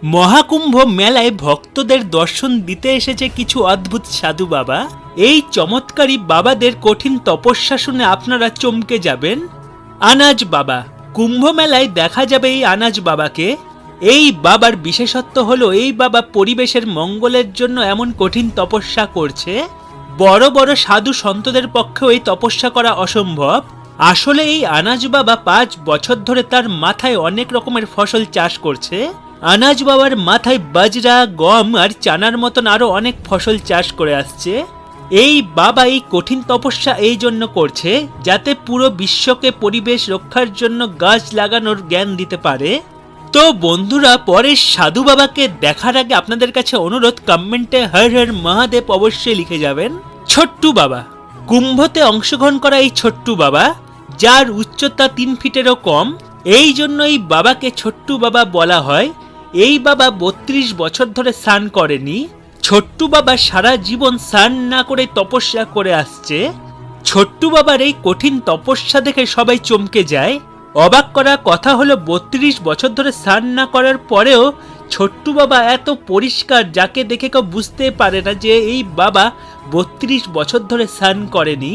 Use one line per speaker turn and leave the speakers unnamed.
মহাকুম্ভ মেলায় ভক্তদের দর্শন দিতে এসেছে কিছু অদ্ভুত সাধু বাবা। এই চমৎকারী বাবাদের কঠিন তপস্যা শুনে আপনারা চমকে যাবেন। আনাজ বাবা, কুম্ভ মেলায় দেখা যাবে এই আনাজ বাবাকে। এই বাবার বিশেষত্ব হলো এই বাবা পরিবেশের মঙ্গলের জন্য এমন কঠিন তপস্যা করছে, বড় বড় সাধু সন্তদের পক্ষেও এই তপস্যা করা অসম্ভব। আসলে এই আনাজ বাবা 5 বছর ধরে তার মাথায় অনেক রকমের ফসল চাষ করছে। আনাজ বাবার মাথায় বাজরা, গম আর চানার মতন আরো অনেক ফসল চাষ করে আসছে। এই বাবা এই কঠিন তপস্যা এই জন্য করছে যাতে পুরো বিশ্বকে পরিবেশ রক্ষার জন্য গাছ লাগানোর জ্ঞান দিতে পারে। তো বন্ধুরা, পরের সাধু বাবাকে দেখার আগে আপনাদের কাছে অনুরোধ, কমেন্টে হর হর মহাদেব অবশ্যই লিখে যাবেন। ছোট্টু বাবা, কুম্ভতে অংশগ্রহণ করা এই ছোট্টু বাবা, যার উচ্চতা 3 ফিটেরও কম, এই জন্য এই বাবাকে ছোট্টু বাবা বলা হয়। এই বাবা 32 বছর ধরে স্নান করেনি। ছোট্টু বাবা সারা জীবন স্নান না করে তপস্যা করে আসছে। ছোট্টু বাবার এই কঠিন তপস্যা দেখে সবাই চমকে যায়। অবাক করা কথা হলো 32 বছর ধরে স্নান না করার পরেও ছোট্টু বাবা এত পরিষ্কার, যাকে দেখে কেউ বুঝতে পারে না যে এই বাবা 32 বছর ধরে স্নান করেনি।